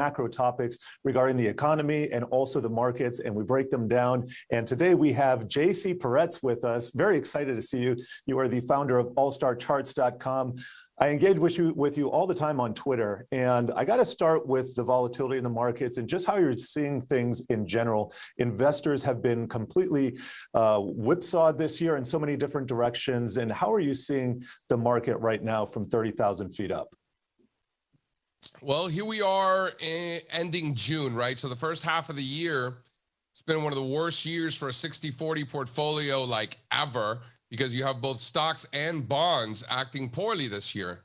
macro topics regarding the economy and also the markets, and we break them down. And today we have JC Parets with us. Very excited to see you. You are the founder of allstarcharts.com. I engage with you all the time on Twitter, and I got to start with the volatility in the markets and just how you're seeing things in general. Investors have been completely whipsawed this year in so many different directions, and how are you seeing the market right now from 30,000 feet up? Well, here we are ending June, right? So the first half of the year, it's been one of the worst years for a 60-40 portfolio like ever, because you have both stocks and bonds acting poorly this year.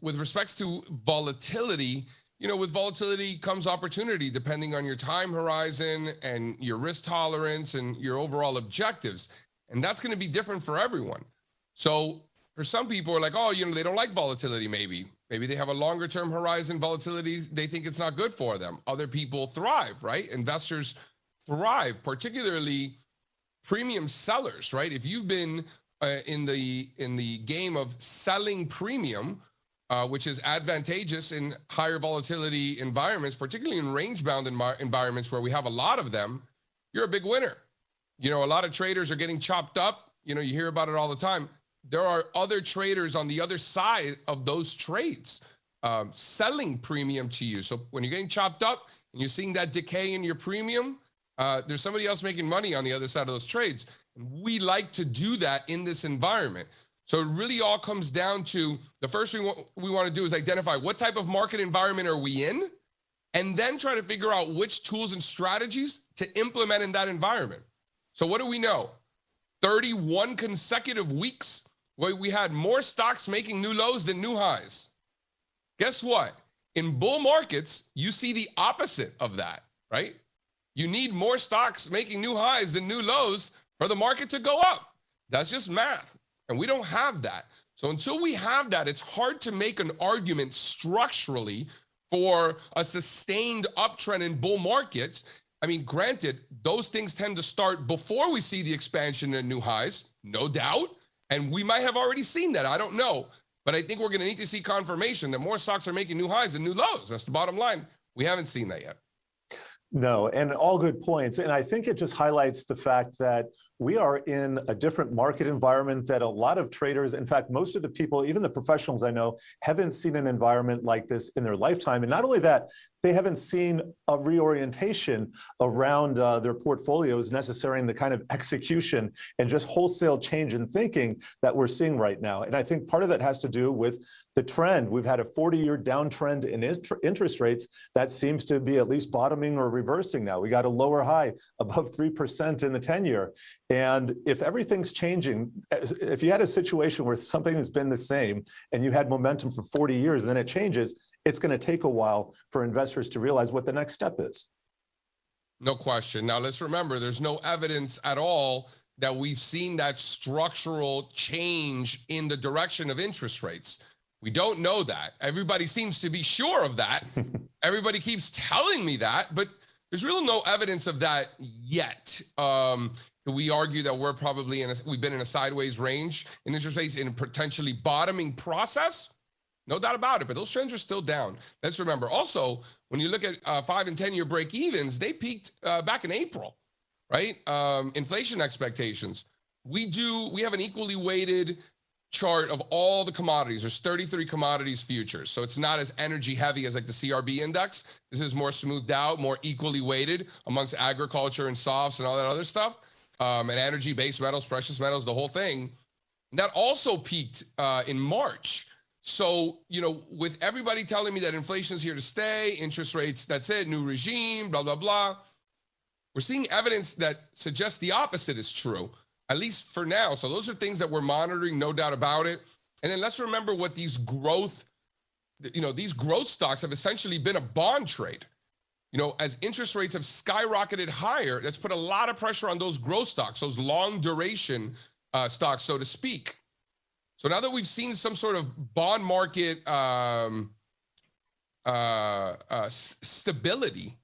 With respects to volatility, with volatility comes opportunity depending on your time horizon and your risk tolerance and your overall objectives. And that's going to be different for everyone. So for some people are like, oh, they don't like volatility maybe. Maybe they have a longer term horizon volatility. They think it's not good for them. Other people thrive, right? Investors thrive, particularly premium sellers, right? If you've been in the game of selling premium, which is advantageous in higher volatility environments, particularly in range-bound environments where we have a lot of them, you're a big winner. A lot of traders are getting chopped up. You hear about it all the time. There are other traders on the other side of those trades selling premium to you. So when you're getting chopped up and you're seeing that decay in your premium, there's somebody else making money on the other side of those trades. And we like to do that in this environment. So it really all comes down to the first thing we want to do is identify what type of market environment are we in, and then try to figure out which tools and strategies to implement in that environment. So what do we know? 31 consecutive weeks where we had more stocks making new lows than new highs. Guess what? In bull markets, you see the opposite of that, right? You need more stocks making new highs than new lows for the market to go up. That's just math. And we don't have that. So until we have that, it's hard to make an argument structurally for a sustained uptrend in bull markets. I mean, granted, those things tend to start before we see the expansion in new highs, no doubt. And we might have already seen that. I don't know. But I think we're going to need to see confirmation that more stocks are making new highs than new lows. That's the bottom line. We haven't seen that yet. No, and all good points. And I think it just highlights the fact that we are in a different market environment that a lot of traders, in fact, most of the people, even the professionals I know, haven't seen an environment like this in their lifetime. And not only that, they haven't seen a reorientation around their portfolios necessary in the kind of execution and just wholesale change in thinking that we're seeing right now. And I think part of that has to do with the trend. We've had a 40-year downtrend in interest rates that seems to be at least bottoming or reversing now. We got a lower high above 3% in the 10-year. And if everything's changing, if you had a situation where something has been the same and you had momentum for 40 years and then it changes, it's going to take a while for investors to realize what the next step is. No question. Now, let's remember, there's no evidence at all that we've seen that structural change in the direction of interest rates. We don't know that. Everybody seems to be sure of that. Everybody keeps telling me that, but there's really no evidence of that yet. We argue that we're probably we've been in a sideways range in interest rates in a potentially bottoming process. No doubt about it, but those trends are still down. Let's remember also, when you look at 5 and 10-year break evens, they peaked back in April, right? Inflation expectations. We have an equally weighted chart of all the commodities. There's 33 commodities futures. So it's not as energy heavy as like the CRB index. This is more smoothed out, more equally weighted amongst agriculture and softs and all that other stuff. And energy, base metals, precious metals, the whole thing. And that also peaked in March. So, with everybody telling me that inflation is here to stay, interest rates, that's it, new regime, blah, blah, blah. We're seeing evidence that suggests the opposite is true, at least for now. So those are things that we're monitoring, no doubt about it. And then let's remember what these growth stocks have essentially been a bond trade. As interest rates have skyrocketed higher, that's put a lot of pressure on those growth stocks, those long duration stocks, so to speak. So now that we've seen some sort of bond market stability,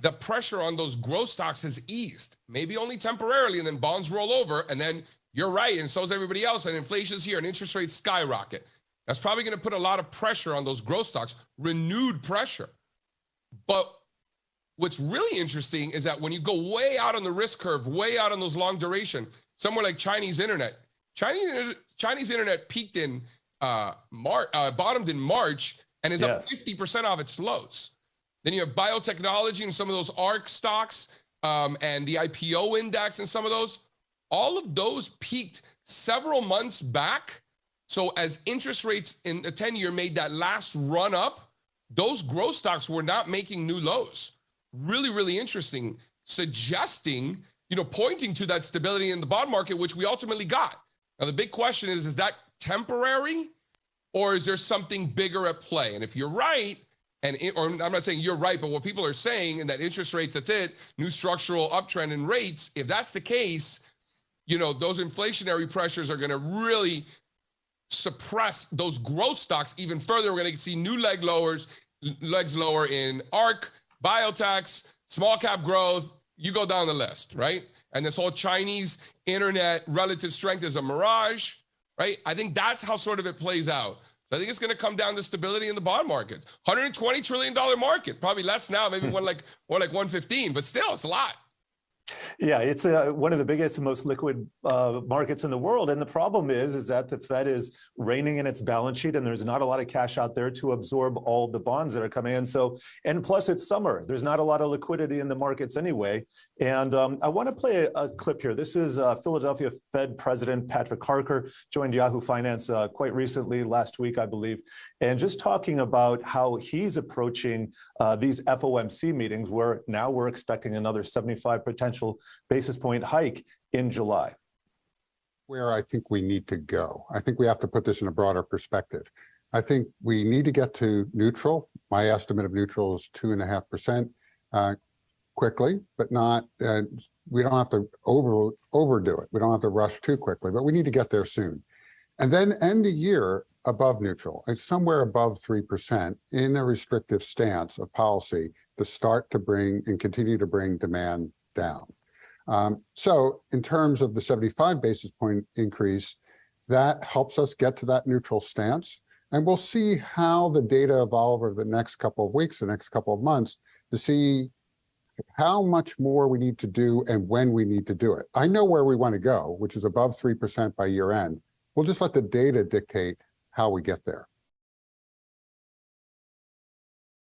the pressure on those growth stocks has eased, maybe only temporarily, and then bonds roll over, and then you're right, and so is everybody else, and inflation's here, and interest rates skyrocket. That's probably going to put a lot of pressure on those growth stocks, renewed pressure. But what's really interesting is that when you go way out on the risk curve, way out on those long duration, somewhere like Chinese internet peaked in bottomed in March and is up 50% off its lows. Then you have biotechnology and some of those ARC stocks and the IPO index and some of those. All of those peaked several months back. So as interest rates in the 10-year made that last run up, those growth stocks were not making new lows. Really, really interesting, suggesting, pointing to that stability in the bond market, which we ultimately got. Now, the big question is that temporary or is there something bigger at play? And if you're right, or I'm not saying you're right, but what people are saying, and that interest rates, that's it, new structural uptrend in rates, if that's the case, those inflationary pressures are going to really suppress those growth stocks even further. We're going to see new legs lower in ARC, biotechs, small cap growth. You go down the list, right? And this whole Chinese internet relative strength is a mirage, right? I think that's how sort of it plays out. So I think it's going to come down to stability in the bond market. $120 trillion market, probably less now, maybe more like 115, but still, it's a lot. Yeah, it's one of the biggest and most liquid markets in the world. And the problem is that the Fed is reining in its balance sheet, and there's not a lot of cash out there to absorb all the bonds that are coming in. So, and plus it's summer. There's not a lot of liquidity in the markets anyway. And I want to play a clip here. This is Philadelphia Fed President Patrick Harker, joined Yahoo Finance quite recently, last week, I believe, and just talking about how he's approaching these FOMC meetings, where now we're expecting another 75 potential basis point hike in July. Where I think we need to go. I think we have to put this in a broader perspective. I think we need to get to neutral. My estimate of neutral is 2.5% quickly, but not, we don't have to overdo it. We don't have to rush too quickly, but we need to get there soon. And then end the year above neutral. It's somewhere above 3% in a restrictive stance of policy to start to bring and continue to bring demand down. So in terms of the 75 basis point increase, that helps us get to that neutral stance. And we'll see how the data evolve over the next couple of weeks, the next couple of months, to see how much more we need to do and when we need to do it. I know where we want to go, which is above 3% by year end. We'll just let the data dictate how we get there.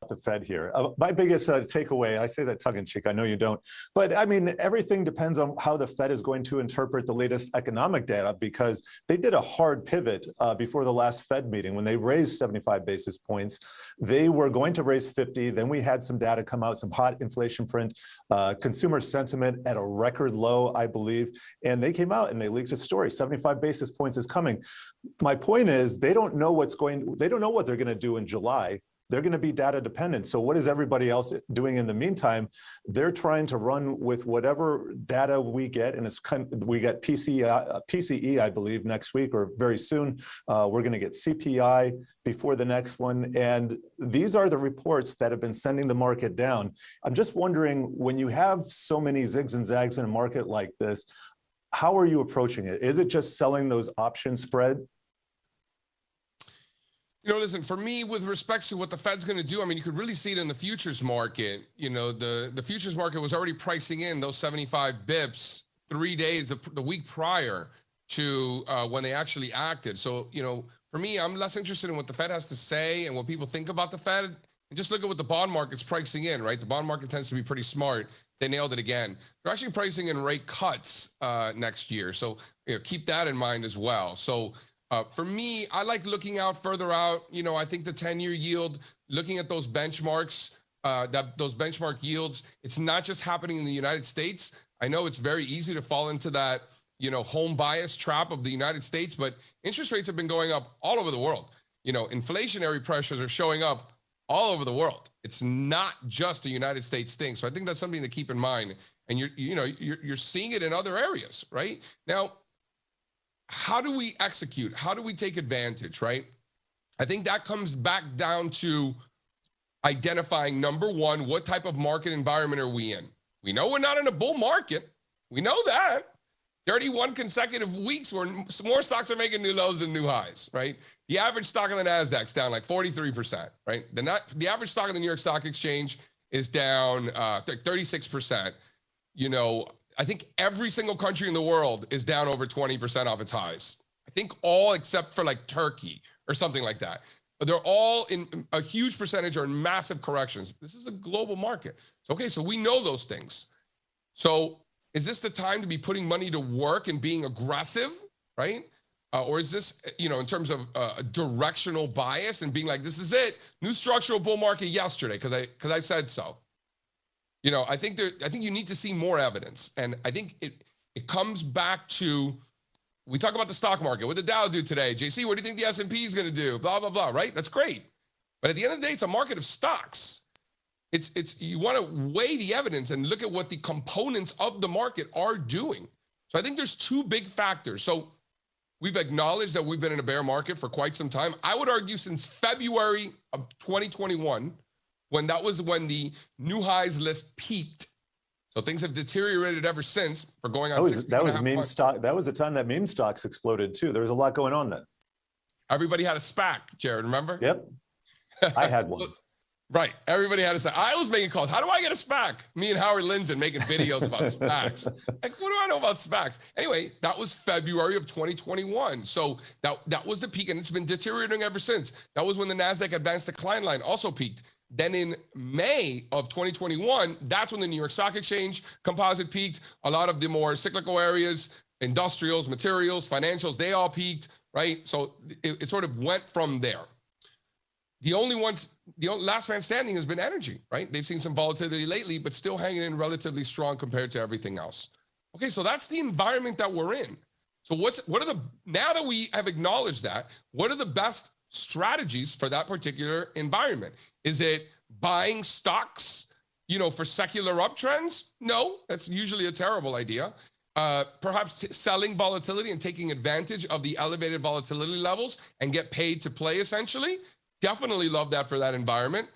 The Fed here. My biggest takeaway, I say that tongue in cheek, I know you don't, but I mean, everything depends on how the Fed is going to interpret the latest economic data, because they did a hard pivot before the last Fed meeting. When they raised 75 basis points, they were going to raise 50. Then we had some data come out, some hot inflation print, consumer sentiment at a record low, I believe. And they came out and they leaked a story, 75 basis points is coming. My point is they don't know what they're going to do in July. They're going to be data dependent. So what is everybody else doing in the meantime? They're trying to run with whatever data we get, and we get PCE, I believe, next week or very soon. We're going to get CPI before the next one, and these are the reports that have been sending the market down. I'm just wondering, when you have so many zigs and zags in a market like this, how are you approaching it? Is it just selling those option spread? Listen, for me, with respect to what the Fed's going to do, I mean, you could really see it in the futures market. The futures market was already pricing in those 75 bips 3 days, the week prior to when they actually acted. So, for me, I'm less interested in what the Fed has to say and what people think about the Fed. And just look at what the bond market's pricing in, right? The bond market tends to be pretty smart. They nailed it again. They're actually pricing in rate cuts next year. So, keep that in mind as well. So, for me, I like looking out further out. I think the 10-year yield, looking at those benchmarks, those benchmark yields, it's not just happening in the United States. I know it's very easy to fall into that, home bias trap of the United States, but interest rates have been going up all over the world. Inflationary pressures are showing up all over the world. It's not just a United States thing. So I think that's something to keep in mind. And you're seeing it in other areas, right? Now, how do we execute? How do we take advantage, right? I think that comes back down to identifying, number one, what type of market environment are we in? We know we're not in a bull market. We know that. 31 consecutive weeks where more stocks are making new lows and new highs, right? The average stock on the NASDAQ's down like 43%, right? The average stock on the New York Stock Exchange is down 36%. You know, I think every single country in the world is down over 20% off its highs. I think all except for like Turkey or something like that. They're all in a huge percentage are in massive corrections. This is a global market. So, okay, so we know those things. So is this the time to be putting money to work and being aggressive, right? Or is this, you know, in terms of directional bias and being like, this is it, new structural bull market yesterday because I said so. You know, I think you need to see more evidence, and I think it comes back to, we talk about the stock market. What did Dow do today? JC, what do you think the S&P is going to do? Blah blah blah. Right? That's great, but at the end of the day, it's a market of stocks. It's you want to weigh the evidence and look at what the components of the market are doing. So I think there's two big factors. So we've acknowledged that we've been in a bear market for quite some time. I would argue since February of 2021, when the new highs list peaked. So things have deteriorated ever since for going on. That was meme stock. That was the time that meme stocks exploded too. There was a lot going on then. Everybody had a SPAC, Jared, remember? Yep. I had one. Right. Everybody had a SPAC. I was making calls. How do I get a SPAC? Me and Howard Lindzen making videos about SPACs. Like, what do I know about SPACs? Anyway, that was February of 2021. So that was the peak, and it's been deteriorating ever since. That was when the NASDAQ advanced decline line also peaked. Then in May of 2021, that's when the New York Stock Exchange composite peaked. A lot of the more cyclical areas, industrials, materials, financials, they all peaked, right? So it sort of went from there. The only last man standing has been energy, right? They've seen some volatility lately, but still hanging in relatively strong compared to everything else. Okay, so that's the environment that we're in. So now that we have acknowledged that, what are the best strategies for that particular environment? Is it buying stocks, you know, for secular uptrends? No, that's usually a terrible idea. Perhaps selling volatility and taking advantage of the elevated volatility levels and get paid to play, essentially. Definitely love that for that environment.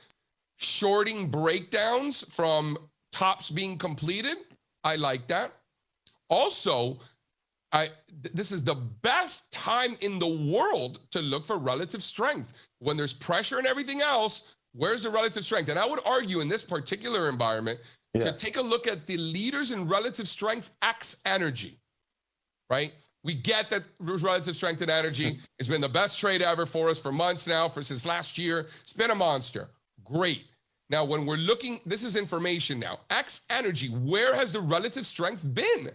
Shorting breakdowns from tops being completed. I like that. Also, this is the best time in the world to look for relative strength. When there's pressure and everything else, where's the relative strength? And I would argue in this particular environment to take a look at the leaders in relative strength X energy, right? We get that relative strength in energy. It's been the best trade ever for us for months now, since last year. It's been a monster. Great. Now, when we're looking, this is information now. X energy, where has the relative strength been?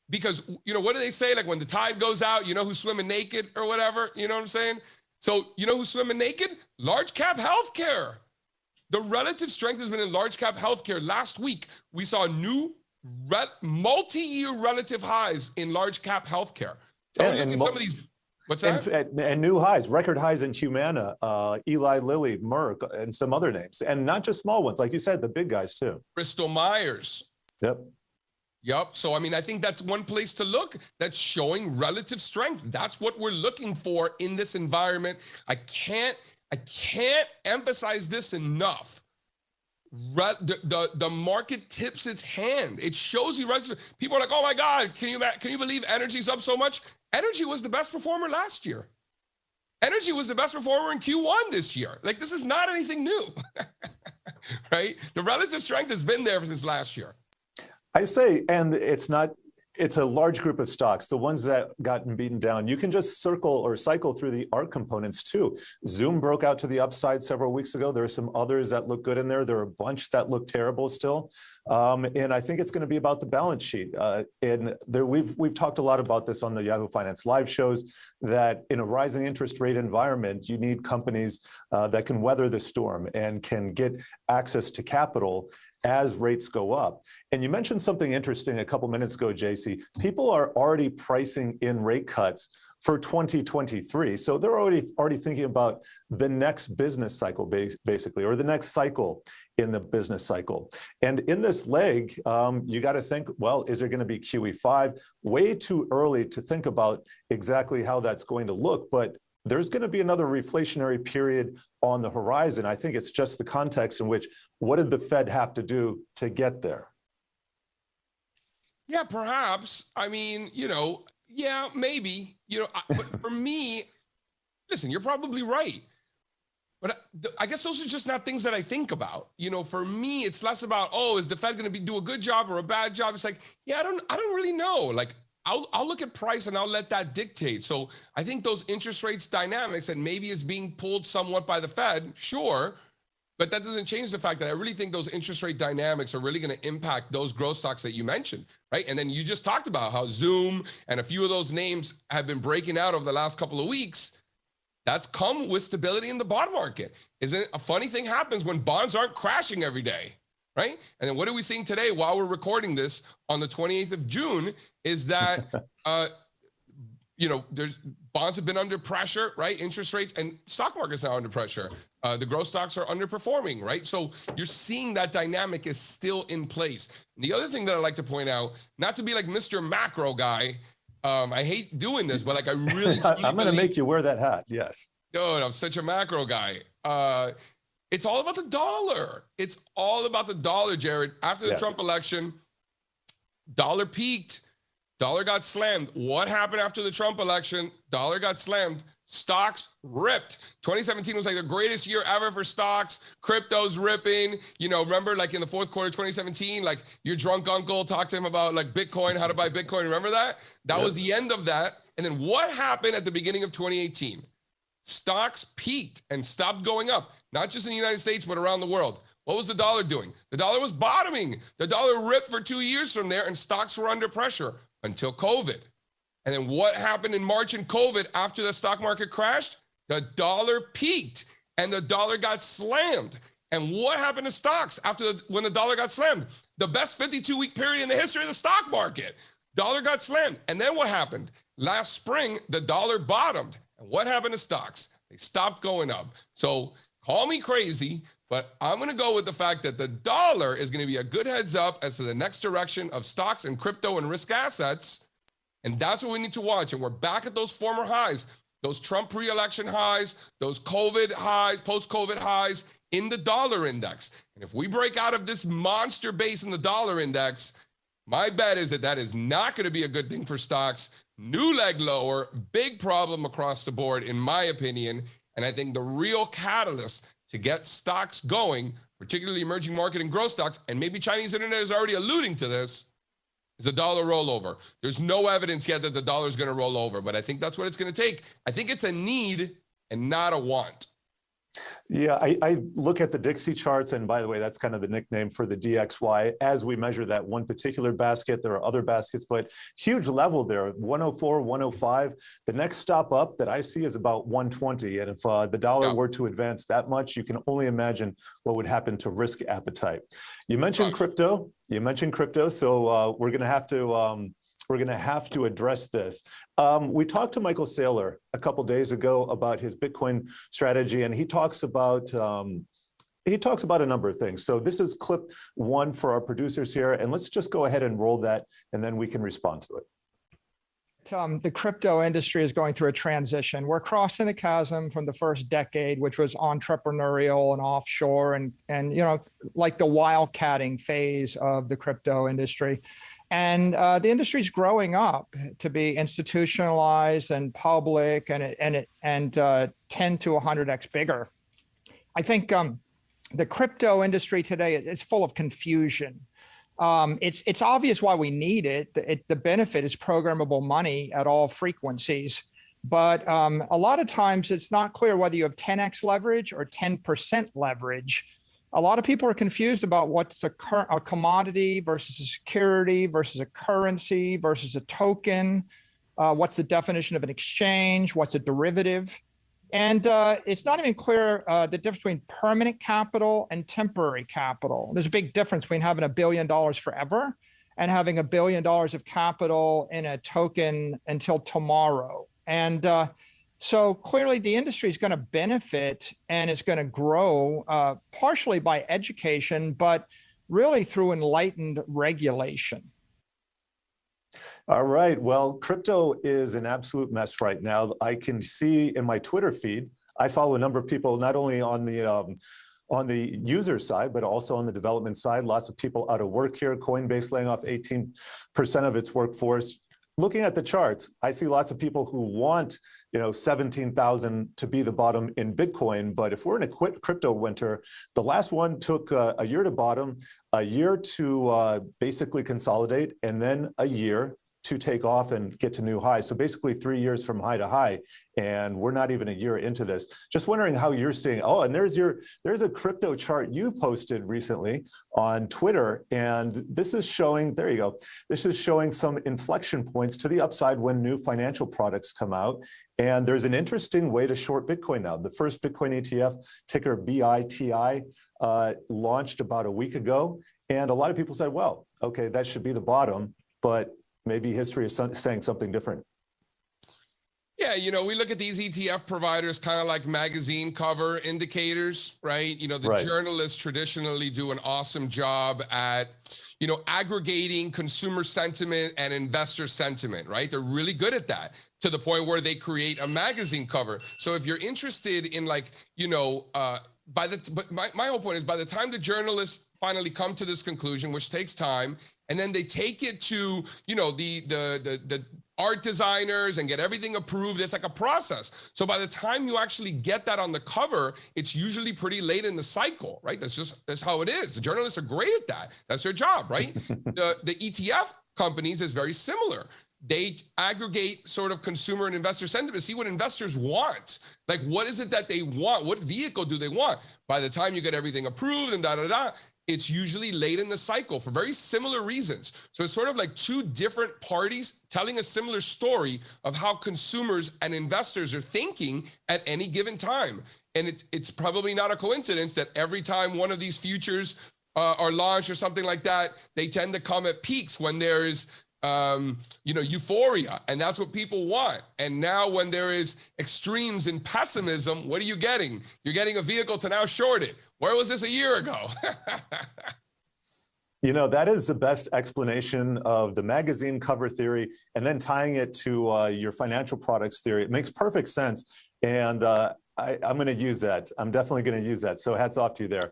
Because, you know, what do they say? Like when the tide goes out, you know who's swimming naked or whatever? You know what I'm saying? So you know who's swimming naked? Large cap healthcare. The relative strength has been in large cap healthcare. Last week, we saw new multi-year relative highs in large cap healthcare. And some of these, what's that? And new highs, record highs in Humana, Eli Lilly, Merck, and some other names. And not just small ones, like you said, the big guys too. Bristol Myers. Yep. So, I mean, I think that's one place to look that's showing relative strength. That's what we're looking for in this environment. I can't emphasize this enough. The market tips its hand. It shows you relative. People are like, oh my God, can you believe energy's up so much? Energy was the best performer last year. Energy was the best performer in Q1 this year. Like, this is not anything new, right? The relative strength has been there since last year. I say, and it's a large group of stocks, the ones that gotten beaten down. You can just circle or cycle through the ARK components too. Zoom broke out to the upside several weeks ago. There are some others that look good in there. There are a bunch that look terrible still. And I think it's going to be about the balance sheet. We've talked a lot about this on the Yahoo Finance live shows, that in a rising interest rate environment, you need companies that can weather the storm and can get access to capital as rates go up. And you mentioned something interesting a couple minutes ago, JC. People are already pricing in rate cuts for 2023. So they're already thinking about the next business cycle, basically, or the next cycle in the business cycle. And in this leg, you got to think, well, is there going to be QE5? Way too early to think about exactly how that's going to look, but there's going to be another reflationary period on the horizon. I think it's just the context in which, what did the Fed have to do to get there? Yeah, perhaps. I mean, you know, yeah, maybe. You know, but for me, listen, you're probably right. But I guess those are just not things that I think about. You know, for me, it's less about, oh, is the Fed going to do a good job or a bad job? It's like, yeah, I don't really know. Like, I'll look at price and I'll let that dictate. So I think those interest rates dynamics, and maybe it's being pulled somewhat by the Fed, sure, but that doesn't change the fact that I really think those interest rate dynamics are really going to impact those growth stocks that you mentioned, right? And then you just talked about how Zoom and a few of those names have been breaking out over the last couple of weeks. That's come with stability in the bond market. Isn't it a funny thing happens when bonds aren't crashing every day, right? And then what are we seeing today while we're recording this on the 28th of June is that, there's bonds have been under pressure, right? Interest rates and stock market's now under pressure. The growth stocks are underperforming, right? So you're seeing that dynamic is still in place. And the other thing that I like to point out, not to be like Mr. Macro guy, I hate doing this, but like I really, I'm going to make you wear that hat. Yes. Dude, I'm such a macro guy. It's all about the dollar. It's all about the dollar, Jared. After the Trump election, dollar peaked, dollar got slammed. What happened after the Trump election? Dollar got slammed. Stocks ripped. 2017 was like the greatest year ever for stocks. Crypto's ripping. You know, remember like in the fourth quarter of 2017, like your drunk uncle talked to him about like Bitcoin, how to buy Bitcoin. Remember that? That was the end of that. And then what happened at the beginning of 2018? Stocks peaked and stopped going up, not just in the United States, but around the world. What was the dollar doing? The dollar was bottoming. The dollar ripped for 2 years from there and stocks were under pressure until COVID. And then what happened in March in COVID after the stock market crashed? The dollar peaked and the dollar got slammed. And what happened to stocks when the dollar got slammed? The best 52-week period in the history of the stock market. Dollar got slammed. And then what happened? Last spring, the dollar bottomed. And what happened to stocks? They stopped going up. So call me crazy, but I'm going to go with the fact that the dollar is going to be a good heads up as to the next direction of stocks and crypto and risk assets. And that's what we need to watch. And we're back at those former highs, those Trump pre-election highs, those COVID highs, post-COVID highs in the dollar index. And if we break out of this monster base in the dollar index, my bet is that that is not going to be a good thing for stocks. New leg lower, big problem across the board, in my opinion. And I think the real catalyst to get stocks going, particularly emerging market and growth stocks, and maybe Chinese internet is already alluding to this, is a dollar rollover. There's no evidence yet that the dollar is going to roll over, but I think that's what it's going to take. I think it's a need and not a want. Yeah, I look at the Dixie charts, and by the way, that's kind of the nickname for the DXY. As we measure that one particular basket, there are other baskets, but huge level there, 104, 105. The next stop up that I see is about 120. And if the dollar were to advance that much, you can only imagine what would happen to risk appetite. You mentioned crypto. So we're going to have to address this. We talked to Michael Saylor a couple days ago about his Bitcoin strategy, and he talks about a number of things. So this is clip one for our producers here, and let's just go ahead and roll that, and then we can respond to it. The crypto industry is going through a transition. We're crossing the chasm from the first decade, which was entrepreneurial and offshore and like the wildcatting phase of the crypto industry. And the industry is growing up to be institutionalized and public and 10 to 100x bigger. I think the crypto industry today is full of confusion. It's obvious why we need it. The benefit is programmable money at all frequencies. But a lot of times it's not clear whether you have 10x leverage or 10% leverage. A lot of people are confused about what's a commodity versus a security versus a currency versus a token. What's the definition of an exchange? What's a derivative? And it's not even clear the difference between permanent capital and temporary capital. There's a big difference between having $1 billion forever and having $1 billion of capital in a token until tomorrow. And so clearly the industry is going to benefit and it's going to grow partially by education, but really through enlightened regulation. All right. Well, crypto is an absolute mess right now. I can see in my Twitter feed, I follow a number of people, not only on the user side, but also on the development side. Lots of people out of work here. Coinbase laying off 18% of its workforce. looking at the charts, I see lots of people who want, 17,000 to be the bottom in Bitcoin. But if we're in a crypto winter, the last one took a year to bottom, a year to basically consolidate, and then a year to take off and get to new highs. So basically 3 years from high to high, and we're not even a year into this. Just wondering how you're seeing. Oh, and there's a crypto chart you posted recently on Twitter, and this is showing, there you go. This is showing some inflection points to the upside when new financial products come out. And there's an interesting way to short Bitcoin now. The first Bitcoin ETF, ticker BITI, launched about a week ago. And a lot of people said, well, okay, that should be the bottom, but maybe history is saying something different. Yeah, we look at these ETF providers kind of like magazine cover indicators, right? The journalists traditionally do an awesome job at, aggregating consumer sentiment and investor sentiment, right? They're really good at that, to the point where they create a magazine cover. So if you're interested in my whole point is, by the time the journalists finally come to this conclusion, which takes time, and then they take it to, the art designers and get everything approved. It's like a process. So by the time you actually get that on the cover, it's usually pretty late in the cycle, right? That's how it is. The journalists are great at that. That's their job, right? The ETF companies is very similar. They aggregate sort of consumer and investor sentiment, see what investors want. Like, what is it that they want? What vehicle do they want? By the time you get everything approved and it's usually late in the cycle for very similar reasons. So it's sort of like two different parties telling a similar story of how consumers and investors are thinking at any given time. And it's probably not a coincidence that every time one of these futures are launched or something like that, they tend to come at peaks when there is euphoria, and that's what people want. And now when there is extremes in pessimism, what are you getting? You're getting a vehicle to now short it. Where was this a year ago? That is the best explanation of the magazine cover theory, and then tying it to your financial products theory. It makes perfect sense. And I'm going to use that. I'm definitely going to use that. So hats off to you there.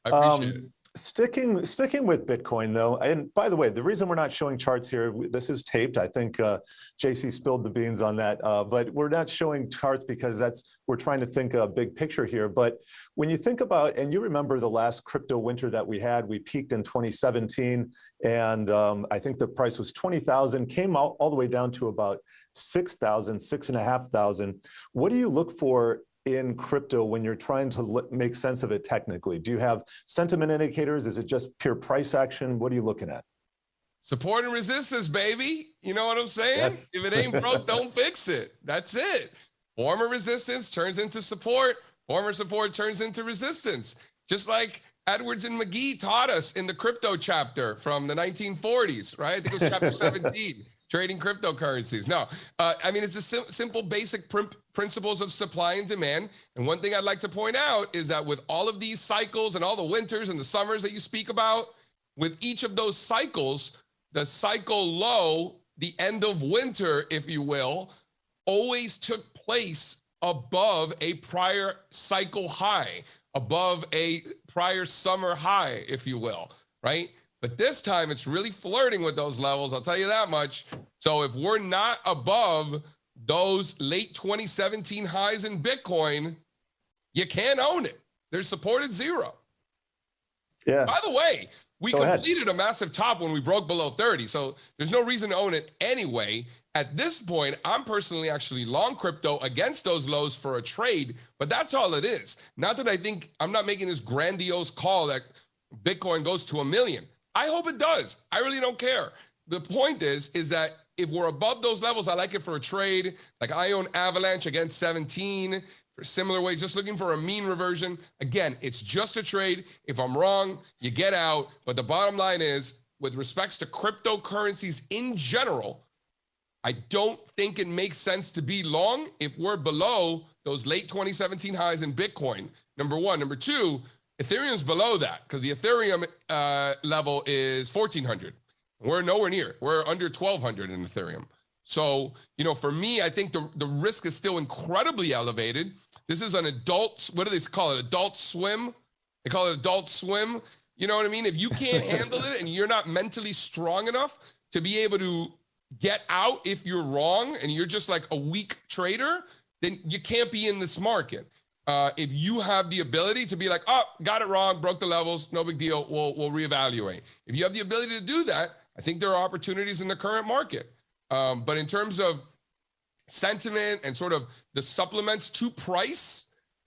I appreciate it. Sticking with Bitcoin, though, and by the way, the reason we're not showing charts here, this is taped. I think JC spilled the beans on that, but we're not showing charts because we're trying to think a big picture here. But when you think about, and you remember the last crypto winter that we had, we peaked in 2017, and I think the price was 20,000, came out all the way down to about 6,000, 6,500. What do you look for in crypto when you're trying to make sense of it technically? Do you have sentiment indicators? Is it just pure price action? What are you looking at? Support and resistance, baby. You know what I'm saying? Yes. If it ain't broke, don't fix it. That's it. Former resistance turns into support. Former support turns into resistance. Just like Edwards and McGee taught us in the crypto chapter from the 1940s, right? I think it was chapter 17. Trading cryptocurrencies. No, it's the simple basic principles of supply and demand. And one thing I'd like to point out is that with all of these cycles and all the winters and the summers that you speak about, with each of those cycles, the cycle low, the end of winter, if you will, always took place above a prior cycle high, above a prior summer high, if you will, right? But this time it's really flirting with those levels, I'll tell you that much. So if we're not above those late 2017 highs in Bitcoin, you can't own it. There's support at zero. Yeah. By the way, we Go completed ahead. a massive top when we broke below 30. So there's no reason to own it anyway. At this point, I'm personally actually long crypto against those lows for a trade, but that's all it is. Not that I'm not making this grandiose call that Bitcoin goes to 1 million. I hope it does. I really don't care. The point is that if we're above those levels, I like it for a trade. Like I own Avalanche against 17 for similar ways, just looking for a mean reversion. Again, it's just a trade. If I'm wrong, you get out. But the bottom line is, with respects to cryptocurrencies in general, I don't think it makes sense to be long if we're below those late 2017 highs in Bitcoin, number one. Number two, Ethereum's below that because the Ethereum level is 1,400. We're nowhere near. We're under 1,200 in Ethereum. So, for me, I think the risk is still incredibly elevated. This is an adult, what do they call it? Adult swim? They call it adult swim. You know what I mean? If you can't handle it and you're not mentally strong enough to be able to get out if you're wrong and you're just like a weak trader, then you can't be in this market. If you have the ability to be like, oh, got it wrong, broke the levels, no big deal, we'll reevaluate. If you have the ability to do that, I think there are opportunities in the current market. But in terms of sentiment and sort of the supplements to price,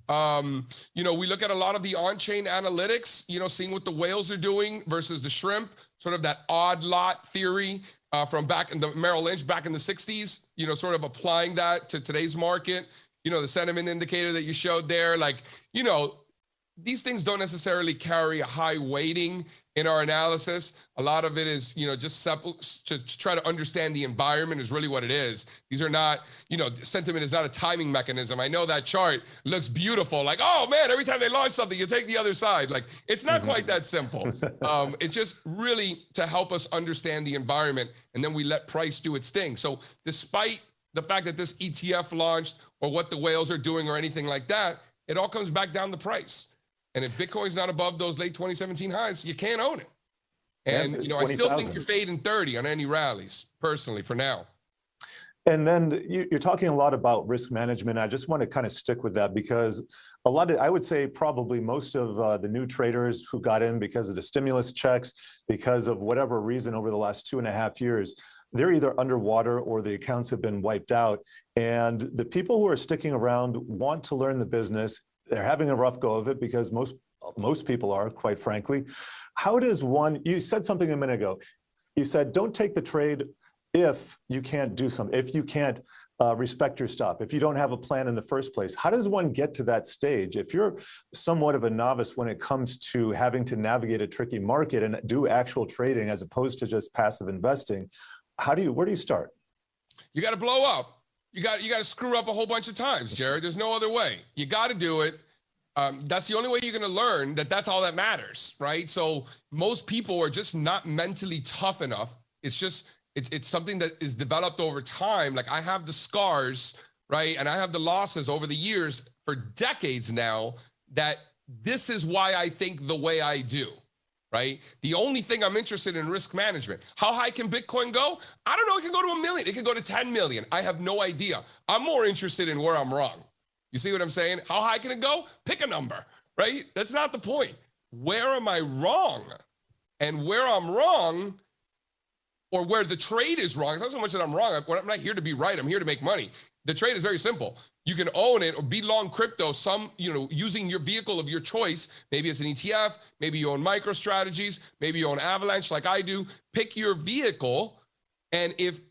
you know, we look at a lot of the on-chain analytics, you know, seeing what the whales are doing versus the shrimp, sort of that odd lot theory from back in the Merrill Lynch back in the 60s, you know, sort of applying that to today's market. You know, the sentiment indicator that you showed there, like, you know, these things don't necessarily carry a high weighting in our analysis. A lot of it is, you know, just to try to understand the environment is really what it is. These are not, you know, sentiment is not a timing mechanism. I know that chart looks beautiful. Like, oh man, every time they launch something, you take the other side. Like, it's not quite that simple. It's just really to help us understand the environment, and then we let price do its thing. So despite the fact that this ETF launched or what the whales are doing or anything like that, it all comes back down to price. And if Bitcoin's not above those late 2017 highs, you can't own it. And, you know, I still think you're fading 30 on any rallies, personally, for now. And then you're talking a lot about risk management. I just want to kind of stick with that because a lot of, I would say probably most of the new traders who got in because of the stimulus checks, because of whatever reason over the last 2.5 years, they're either underwater or the accounts have been wiped out. And the people who are sticking around want to learn the business. They're having a rough go of it because most people are, quite frankly. How does one, you said something a minute ago. You said, don't take the trade if you can't do something, if you can't respect your stop, if you don't have a plan in the first place. How does one get to that stage? If you're somewhat of a novice when it comes to having to navigate a tricky market and do actual trading as opposed to just passive investing, where do you start? You got to blow up. You got to screw up a whole bunch of times, Jared. There's no other way. You got to do it. That's the only way you're going to learn that's all that matters, right? So most people are just not mentally tough enough. It's just, it's something that is developed over time. Like I have the scars, right? And I have the losses over the years for decades now that this is why I think the way I do. Right? The only thing I'm interested in risk management. How high can Bitcoin go? I don't know. It can go to 1 million. It can go to 10 million. I have no idea. I'm more interested in where I'm wrong. You see what I'm saying? How high can it go? Pick a number, right? That's not the point. Where am I wrong? And where I'm wrong, or where the trade is wrong, it's not so much that I'm wrong. I'm not here to be right. I'm here to make money. The trade is very simple. You can own it or be long crypto, using your vehicle of your choice. Maybe it's an ETF, maybe you own MicroStrategies, maybe you own Avalanche like I do. Pick your vehicle, and if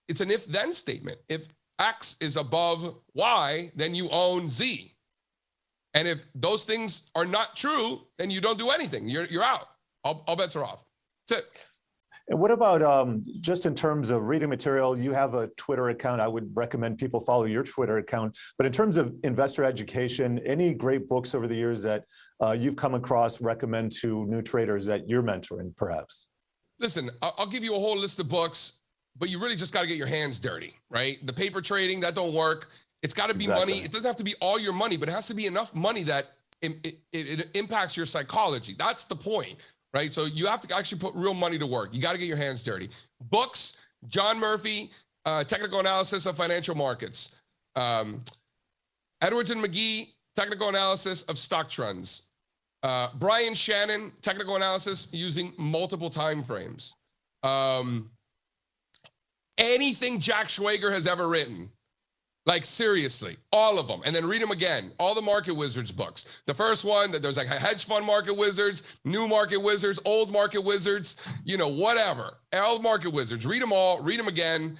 it's an if-then statement, if X is above Y, then you own Z. And if those things are not true, then you don't do anything. You're out. All bets are off. That's it. And what about just in terms of reading material? You have a Twitter account. I would recommend people follow your Twitter account. But in terms of investor education, any great books over the years that you've come across, recommend to new traders that you're mentoring, perhaps? Listen, I'll give you a whole list of books, but you really just got to get your hands dirty, right? The paper trading, that don't work. It's got to be money. It doesn't have to be all your money, but it has to be enough money that it impacts your psychology. That's the point. Right? So you have to actually put real money to work. You got to get your hands dirty. Books, John Murphy, Technical Analysis of Financial Markets. Edwards and McGee, Technical Analysis of Stock Trends. Brian Shannon, Technical Analysis using multiple time frames. Anything Jack Schwager has ever written. Like seriously, all of them. And then read them again. All the Market Wizards books. The first one, that there's like a hedge fund Market Wizards, new Market Wizards, old Market Wizards, whatever. All Market Wizards. Read them all. Read them again.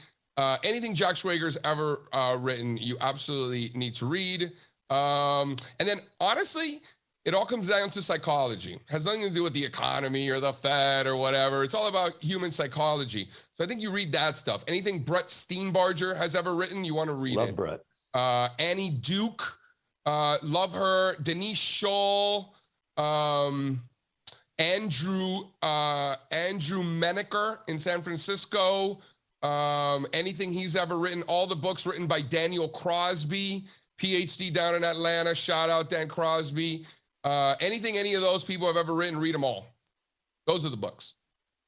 Anything Jack Schwager's ever written, you absolutely need to read. And then honestly, it all comes down to psychology. It has nothing to do with the economy or the Fed or whatever. It's all about human psychology. So I think you read that stuff. Anything Brett Steenbarger has ever written, you want to read Love it. Brett. Annie Duke, love her. Denise Scholl, Andrew Menaker in San Francisco. Anything he's ever written. All the books written by Daniel Crosby, PhD down in Atlanta. Shout out Dan Crosby. Anything any of those people have ever written, read them all. Those are the books.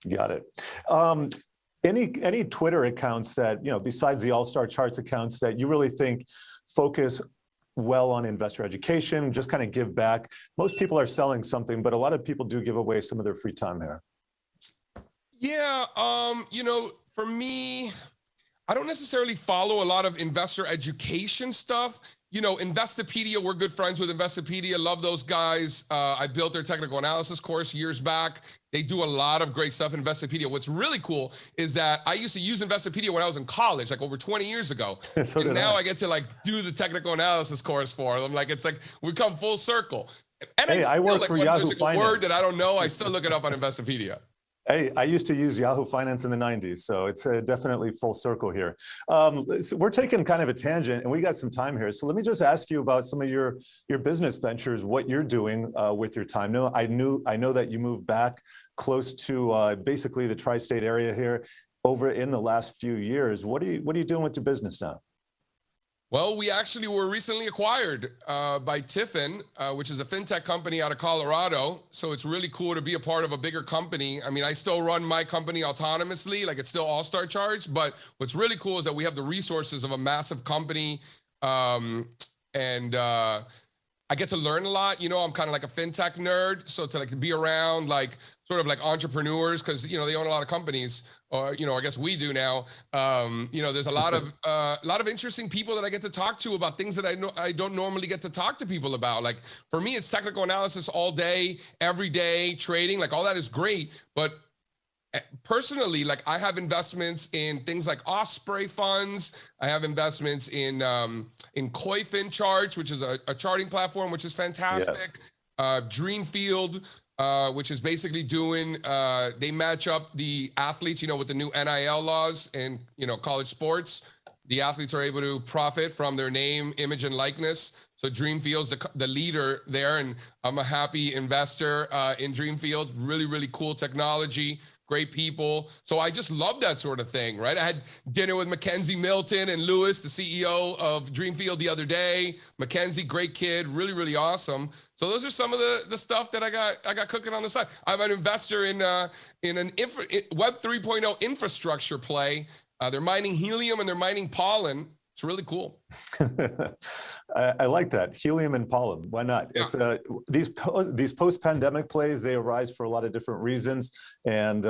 Got it. Any Twitter accounts that, besides the All-Star Charts accounts that you really think focus well on investor education, just kind of give back? Most people are selling something, but a lot of people do give away some of their free time here. Yeah, for me, I don't necessarily follow a lot of investor education stuff. Investopedia, we're good friends with Investopedia. Love those guys. I built their technical analysis course years back. They do a lot of great stuff in Investopedia. What's really cool is that I used to use Investopedia when I was in college, like over 20 years ago. So and now I get to do the technical analysis course for them. It's like we come full circle. And hey, I work for Yahoo Finance. Word that I don't know, I still look it up on Investopedia. Hey, I used to use Yahoo Finance in the 90s, so it's definitely full circle here. So we're taking kind of a tangent, and we got some time here. So let me just ask you about some of your business ventures, what you're doing with your time. No, I know that you moved back close to basically the tri-state area here over in the last few years. What are you doing with your business now? Well, we actually were recently acquired by Tiffin, which is a fintech company out of Colorado. So it's really cool to be a part of a bigger company. I mean, I still run my company autonomously, it's still All-Star Charts. But what's really cool is that we have the resources of a massive company. I get to learn a lot. I'm kind of like a fintech nerd. So to be around sort of entrepreneurs, because, they own a lot of companies, or, I guess we do now. There's a lot of interesting people that I get to talk to about things that I don't normally get to talk to people about. For me, it's technical analysis all day, every day, trading, all that is great. But personally, I have investments in things like Osprey funds. I have investments in Koifin Charts, which is a charting platform, which is fantastic. Yes. Dreamfield, which is basically doing, they match up the athletes, with the new NIL laws in, college sports. The athletes are able to profit from their name, image, and likeness. So Dreamfield's the leader there, and I'm a happy investor in Dreamfield. Really, really cool technology. Great people. So I just love that sort of thing, right? I had dinner with Mackenzie Milton and Lewis, the CEO of Dreamfield, the other day. Mackenzie, great kid, really, really awesome. So those are some of the stuff that I got cooking on the side. I'm an investor in an Web 3.0 infrastructure play. They're mining helium and they're mining pollen. It's really cool. I like that. Helium and pollen. Why not? Yeah. It's these post-pandemic plays, they arise for a lot of different reasons. And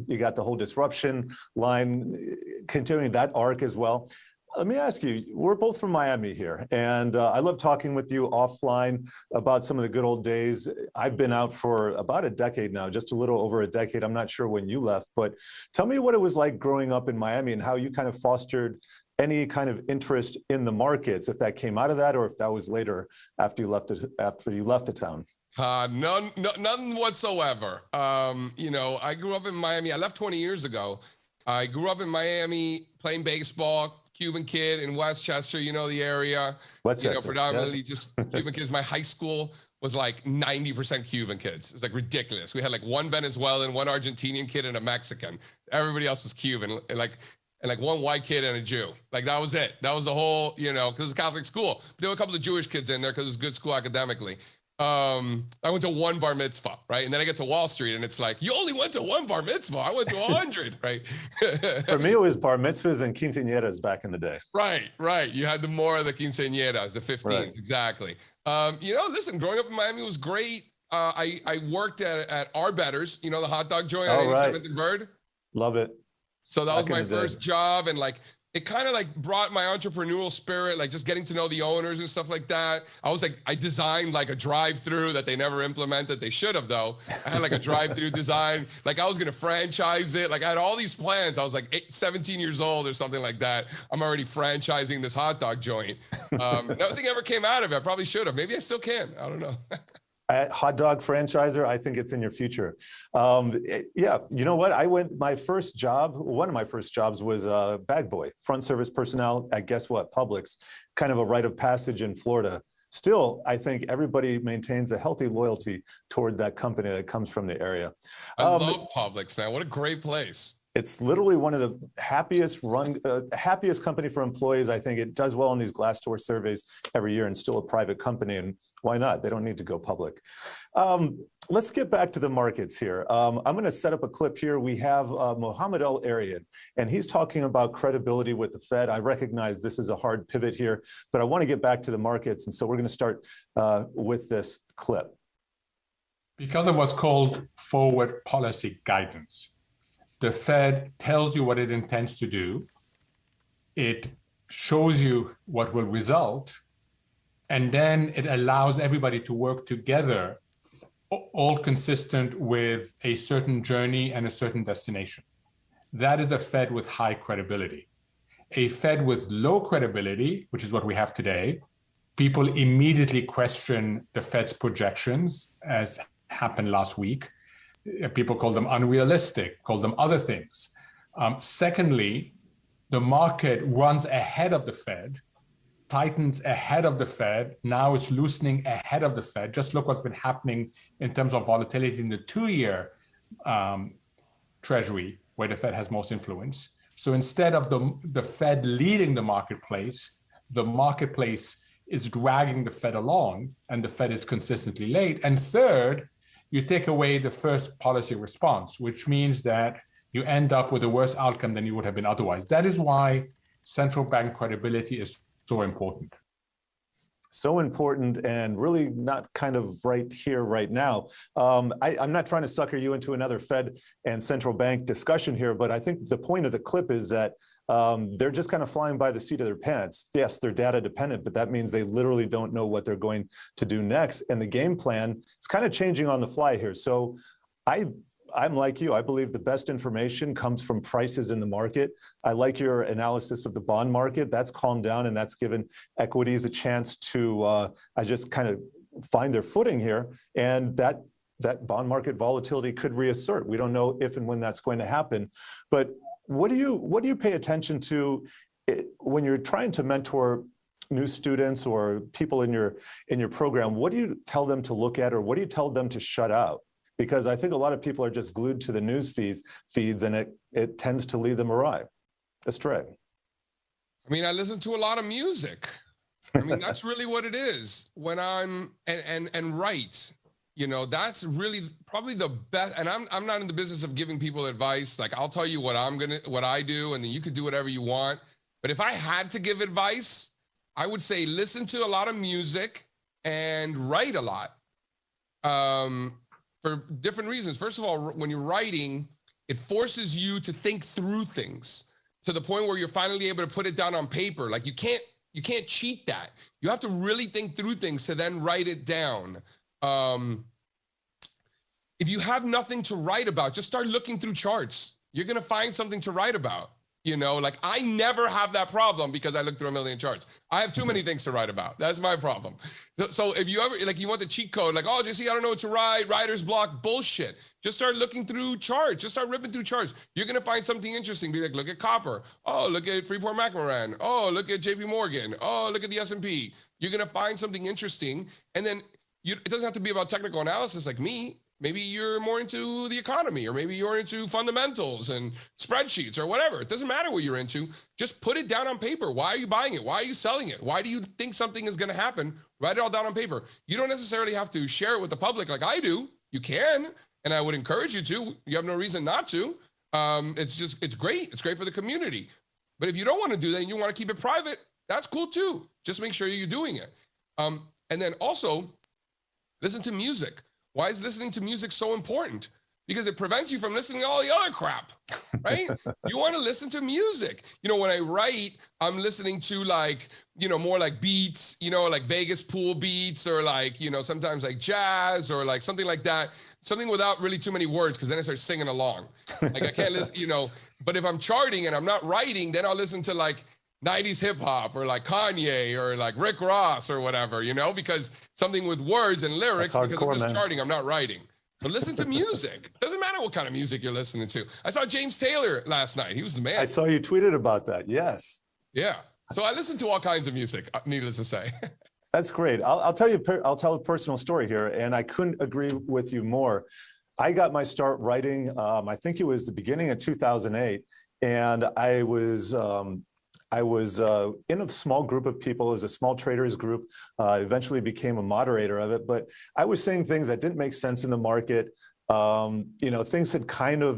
you got the whole disruption line continuing that arc as well. Let me ask you, we're both from Miami here, and I love talking with you offline about some of the good old days. I've been out for about a decade now, just a little over a decade. I'm not sure when you left, but tell me what it was like growing up in Miami and how you kind of fostered any kind of interest in the markets, if that came out of that or if that was later after you left the town. None whatsoever. I grew up in Miami. I left 20 years ago. I grew up in Miami playing baseball. Cuban kid in Westchester, the area. Westchester, predominantly yes. Just Cuban kids. My high school was 90% Cuban kids. It was ridiculous. We had one Venezuelan, one Argentinian kid, and a Mexican. Everybody else was Cuban. And one white kid and a Jew. That was it. That was the whole, because it was a Catholic school. But there were a couple of Jewish kids in there because it was a good school academically. I went to one bar mitzvah, right? And then I get to Wall Street and it's you only went to one bar mitzvah. I went to 100, right? For me, it was bar mitzvahs and quinceañeras back in the day. Right. You had more of the quinceañeras, the 15s, right. Exactly. Listen, growing up in Miami was great. I worked at Our Betters, the hot dog joint on 87th and Bird. Love it. So that was my first job, and it kind of brought my entrepreneurial spirit, just getting to know the owners and stuff like that. I was I designed a drive-through that they never implemented. They should have though. I had a drive-through design. I was gonna franchise it. I had all these plans. I was 17 years old or something like that. I'm already franchising this hot dog joint. Nothing ever came out of it. I probably should have. Maybe I still can. I don't know. Hot dog franchisor, I think it's in your future. Yeah, you know what? one of my first jobs was a bag boy, front service personnel at guess what? Publix, kind of a rite of passage in Florida. Still, I think everybody maintains a healthy loyalty toward that company that comes from the area. I love Publix, man. What a great place. It's literally one of the happiest company for employees. I think it does well in these Glassdoor surveys every year, and still a private company. And why not? They don't need to go public. Let's get back to the markets here. I'm going to set up a clip here. We have Mohammed El-Arian, and he's talking about credibility with the Fed. I recognize this is a hard pivot here, but I want to get back to the markets. And so we're going to start with this clip. Because of what's called forward policy guidance, the Fed tells you what it intends to do. It shows you what will result, and then it allows everybody to work together, all consistent with a certain journey and a certain destination. That is a Fed with high credibility. A Fed with low credibility, which is what we have today, people immediately question the Fed's projections, as happened last week. People call them unrealistic, call them other things. Secondly, the market runs ahead of the Fed, tightens ahead of the Fed, now is loosening ahead of the Fed. Just look what's been happening in terms of volatility in the 2-year Treasury, where the Fed has most influence. So instead of the Fed leading the marketplace is dragging the Fed along, and the Fed is consistently late. And third, you take away the first policy response, which means that you end up with a worse outcome than you would have been otherwise. That is why central bank credibility is so important. So important, and really not kind of right here, right now. I'm not trying to sucker you into another Fed and central bank discussion here, but I think the point of the clip is that they're just kind of flying by the seat of their pants. Yes, they're data dependent, but that means they literally don't know what they're going to do next. And the game plan is kind of changing on the fly here. So I'm like you. I believe the best information comes from prices in the market. I like your analysis of the bond market. That's calmed down, and that's given equities a chance to, I just kind of find their footing here. And that bond market volatility could reassert. We don't know if and when that's going to happen. But what do you pay attention to when you're trying to mentor new students or people in your program? What do you tell them to look at, or what do you tell them to shut out? Because I think a lot of people are just glued to the news feeds, and it tends to lead them astray. I mean, I listen to a lot of music. I mean, that's really what it is. When I'm and write, you know, that's really probably the best. And I'm not in the business of giving people advice. Like, I'll tell you what I do, and then you could do whatever you want. But if I had to give advice, I would say listen to a lot of music and write a lot. For different reasons. First of all, when you're writing, it forces you to think through things to the point where you're finally able to put it down on paper. Like, you can't cheat that. You have to really think through things to then write it down. If you have nothing to write about, just start looking through charts. You're going to find something to write about. You know, like, I never have that problem because I look through a million charts. I have too many things to write about. That's my problem. So if you ever, like, you want the cheat code, like, oh, JC, I don't know what to write, writer's block, bullshit. Just start looking through charts. Just start ripping through charts. You're going to find something interesting. Be like, look at copper. Oh, look at Freeport-McMoRan. Oh, look at JP Morgan. Oh, look at the S&P. You're going to find something interesting. And then it doesn't have to be about technical analysis like me. Maybe you're more into the economy, or maybe you're into fundamentals and spreadsheets or whatever. It doesn't matter what you're into. Just put it down on paper. Why are you buying it? Why are you selling it? Why do you think something is going to happen? Write it all down on paper. You don't necessarily have to share it with the public like I do. You can, and I would encourage you to. You have no reason not to. It's great. It's great for the community. But if you don't want to do that and you want to keep it private, that's cool too. Just make sure you're doing it. And then also, listen to music. Why is listening to music so important? Because it prevents you from listening to all the other crap, right? You want to listen to music. You know, when I write, I'm listening to, like, you know, more like beats, you know, like Vegas pool beats, or like, you know, sometimes like jazz, or like something like that. Something without really too many words, because then I start singing along. Like, I can't listen, you know, but if I'm charting and I'm not writing, then I'll listen to like 90s hip hop, or like Kanye, or like Rick Ross, or whatever, you know, because something with words and lyrics, because I'm just charting, I'm not writing. So listen to music. Doesn't matter what kind of music you're listening to. I saw James Taylor last night. He was the man. I saw you tweeted about that. Yes. Yeah. So I listen to all kinds of music, needless to say. That's great. I'll tell a personal story here, and I couldn't agree with you more. I got my start writing, I think it was the beginning of 2008, and I was in a small group of people. It was a small traders group. Eventually became a moderator of it, but I was saying things that didn't make sense in the market. Things had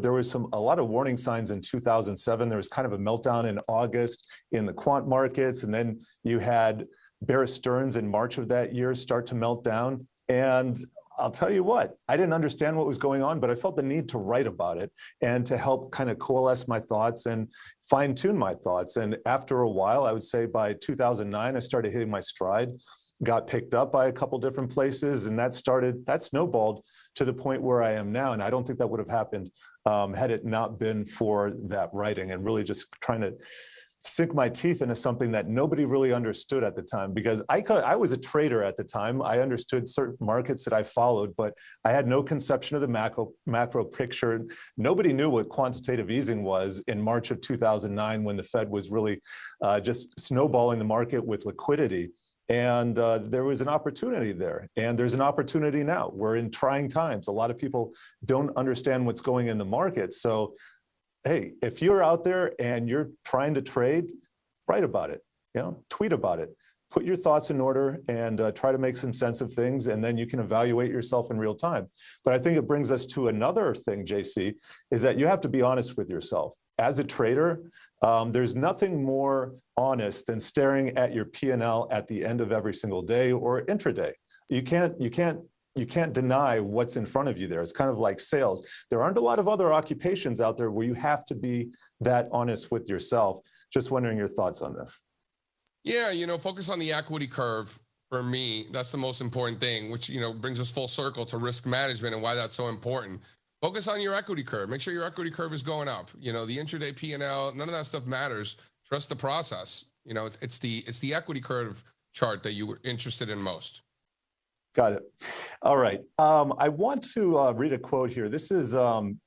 there was a lot of warning signs in 2007. There was kind of a meltdown in August in the quant markets, and then you had Bear Stearns in March of that year start to melt down. And I'll tell you what, I didn't understand what was going on, but I felt the need to write about it and to help kind of coalesce my thoughts and fine tune my thoughts. And after a while, I would say by 2009, I started hitting my stride, got picked up by a couple different places, and that snowballed to the point where I am now. And I don't think that would have happened had it not been for that writing and really just trying to sink my teeth into something that nobody really understood at the time, because I was a trader at the time. I understood certain markets that I followed, but I had no conception of the macro picture. Nobody knew what quantitative easing was in March of 2009 when the Fed was really just snowballing the market with liquidity. And there was an opportunity there, and there's an opportunity now. We're in trying times. A lot of people don't understand what's going in the market. So hey, if you're out there and you're trying to trade, write about it, tweet about it, put your thoughts in order and try to make some sense of things, and then you can evaluate yourself in real time. But I think it brings us to another thing, JC, is that you have to be honest with yourself. As a trader, there's nothing more honest than staring at your P&L at the end of every single day or intraday. You can't deny what's in front of you there. It's kind of like sales. There aren't a lot of other occupations out there where you have to be that honest with yourself. Just wondering your thoughts on this. Yeah, focus on the equity curve. For me, that's the most important thing, which, brings us full circle to risk management and why that's so important. Focus on your equity curve. Make sure your equity curve is going up. The intraday P&L, none of that stuff matters. Trust the process. It's the equity curve chart that you were interested in most. Got it. All right. I want to read a quote here. This is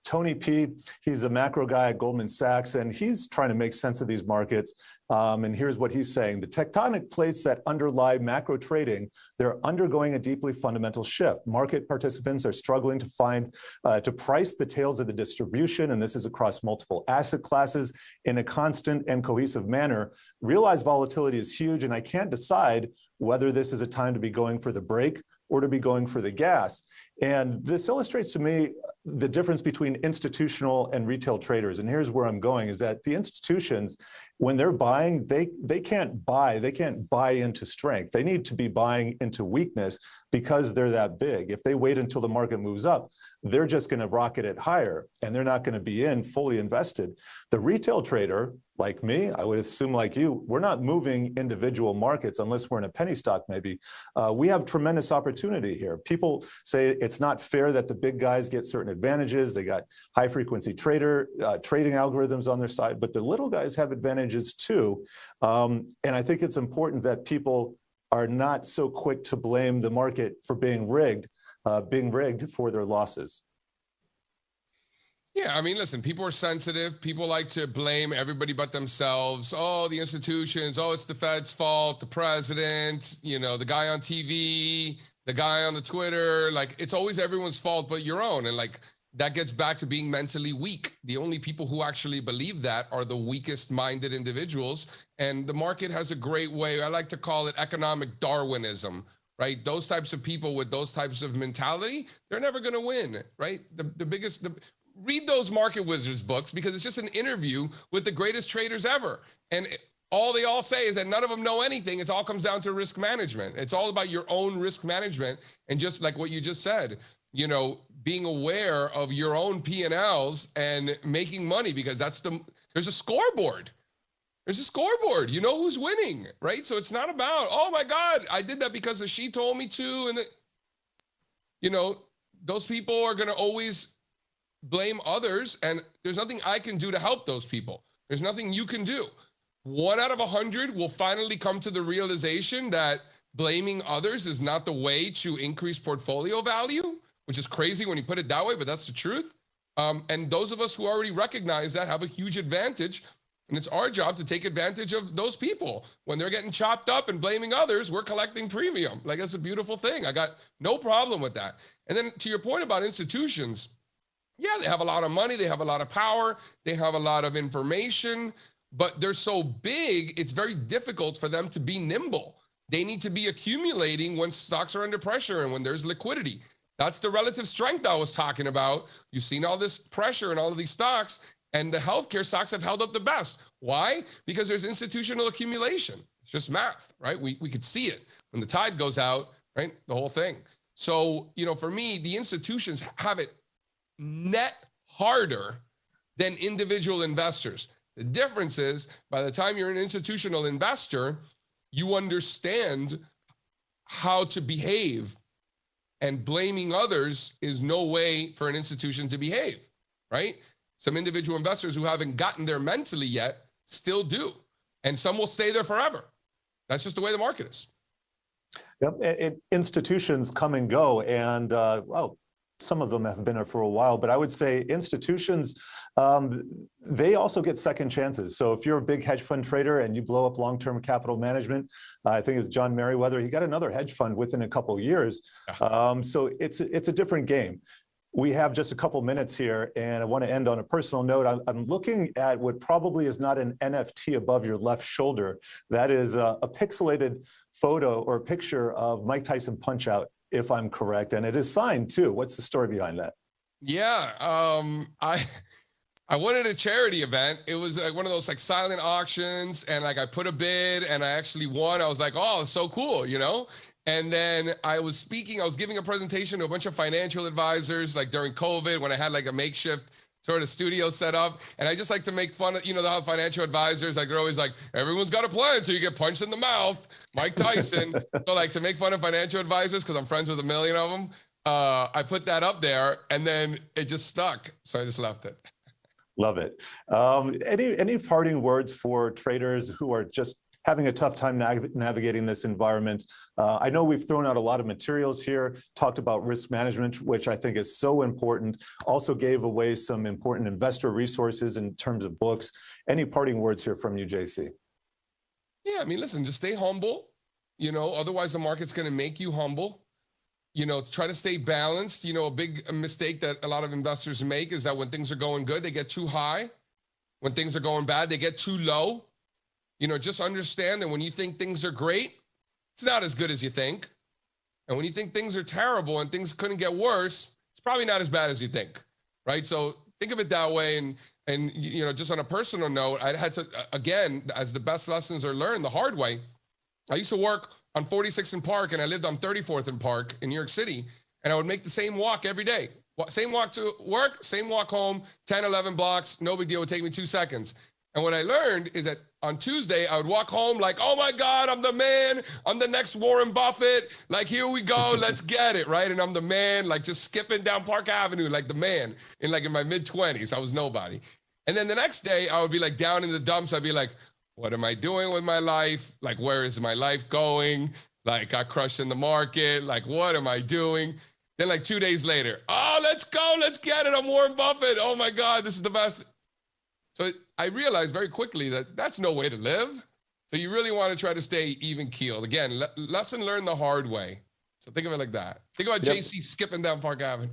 Tony P. He's a macro guy at Goldman Sachs, and he's trying to make sense of these markets. And here's what he's saying. The tectonic plates that underlie macro trading, they're undergoing a deeply fundamental shift. Market participants are struggling to price the tails of the distribution, and this is across multiple asset classes in a constant and cohesive manner. Realized volatility is huge, and I can't decide whether this is a time to be going for the brake or to be going for the gas. And this illustrates to me the difference between institutional and retail traders. And here's where I'm going, is that the institutions, when they're buying, they can't buy into strength. They need to be buying into weakness because they're that big. If they wait until the market moves up, they're just going to rocket it higher and they're not going to be fully invested. The retail trader, like me, I would assume like you, we're not moving individual markets unless we're in a penny stock maybe. We have tremendous opportunity here. People say it's not fair that the big guys get certain advantages. They got high frequency trading algorithms on their side, but the little guys have advantages too. And I think it's important that people are not so quick to blame the market for being rigged for their losses. Yeah, listen, people are sensitive. People like to blame everybody but themselves. Oh, the institutions. Oh, it's the Fed's fault, the president, the guy on TV, the guy on the Twitter. Like, it's always everyone's fault but your own. And that gets back to being mentally weak. The only people who actually believe that are the weakest minded individuals. And the market has a great way, I like to call it economic Darwinism, right? Those types of people with those types of mentality, they're never going to win, right? Read those Market Wizards books, because it's just an interview with the greatest traders ever. And all they all say is that none of them know anything. It all comes down to risk management. It's all about your own risk management. And just like what you just said, being aware of your own P&Ls and making money, because there's a scoreboard. There's a scoreboard. You know who's winning, right? So it's not about, oh my God, I did that because she told me to. And those people are going to always blame others, and there's nothing I can do to help those people. There's nothing you can do. 1 out of 100 will finally come to the realization that blaming others is not the way to increase portfolio value, which is crazy when you put it that way, but that's the truth. And those of us who already recognize that have a huge advantage, and it's our job to take advantage of those people. When they're getting chopped up and blaming others, we're collecting premium. That's a beautiful thing. I got no problem with that. And then to your point about institutions, Yeah, they have a lot of money, they have a lot of power, they have a lot of information, but they're so big, it's very difficult for them to be nimble. They need to be accumulating when stocks are under pressure and when there's liquidity. That's the relative strength I was talking about. You've seen all this pressure in all of these stocks, and the healthcare stocks have held up the best. Why? Because there's institutional accumulation. It's just math, right? We could see it. When the tide goes out, right, the whole thing. So, for me, the institutions have it net harder than individual investors. The difference is, by the time you're an institutional investor, you understand how to behave, and blaming others is no way for an institution to behave, right? Some individual investors who haven't gotten there mentally yet still do, and some will stay there forever. That's just the way the market is. Yep. Institutions come and go, and some of them have been there for a while, but I would say institutions, they also get second chances. So if you're a big hedge fund trader and you blow up long-term capital management, I think it's John Merriweather, he got another hedge fund within a couple of years. So it's a different game. We have just a couple minutes here, and I want to end on a personal note. I'm looking at what probably is not an NFT above your left shoulder. That is a pixelated photo or picture of Mike Tyson Punch-Out, if I'm correct, and it is signed too. What's the story behind that? Yeah, I wanted a charity event. It was like one of those like silent auctions, and like I put a bid and I actually won. I was like, oh, it's so cool, And then I was giving a presentation to a bunch of financial advisors, like during COVID, when I had like a makeshift sort of studio set up. And I just like to make fun of, how financial advisors, like they're always like, everyone's got a plan until you get punched in the mouth, Mike Tyson. So like to make fun of financial advisors, because I'm friends with a million of them, I put that up there and then it just stuck. So I just left it. Love it. Any parting words for traders who are just having a tough time navigating this environment? I know we've thrown out a lot of materials here, talked about risk management, which I think is so important, also gave away some important investor resources in terms of books. Any parting words here from you, JC? Yeah, listen, just stay humble. Otherwise the market's going to make you humble. Try to stay balanced. A big mistake that a lot of investors make is that when things are going good, they get too high. When things are going bad, they get too low. Just understand that when you think things are great, it's not as good as you think. And when you think things are terrible and things couldn't get worse, it's probably not as bad as you think, right? So think of it that way. And just on a personal note, I had to, again, as the best lessons are learned the hard way. I used to work on 46th and Park, and I lived on 34th and Park in New York City, and I would make the same walk every day. Same walk to work, same walk home, 10, 11 blocks, no big deal, it would take me 2 seconds. And what I learned is that on Tuesday, I would walk home like, oh my God, I'm the man. I'm the next Warren Buffett. Like, here we go, let's get it, right? And I'm the man, like just skipping down Park Avenue like the man in my mid-20s. I was nobody. And then the next day, I would be like down in the dumps. I'd be like, what am I doing with my life? Like, where is my life going? Like, got crushed in the market. Like, what am I doing? Then like 2 days later, oh, let's go, let's get it. I'm Warren Buffett. Oh my God, this is the best. So I realized very quickly that that's no way to live. So you really want to try to stay even keeled. Again, lesson learned the hard way. So think of it like that. Think about JC skipping down Park Avenue.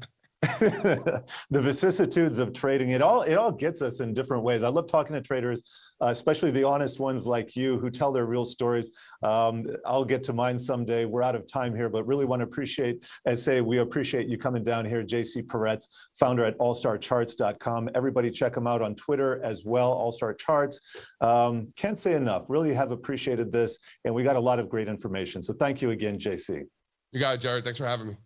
The vicissitudes of trading, it all gets us in different ways. I love talking to traders, especially the honest ones like you who tell their real stories. I'll get to mine someday. We're out of time here, but really want to appreciate we appreciate you coming down here. JC Parets, founder at allstarcharts.com. Everybody check him out on Twitter as well, Allstar Charts. Can't say enough. Really have appreciated this, and we got a lot of great information. So thank you again, JC. You got it, Jared. Thanks for having me.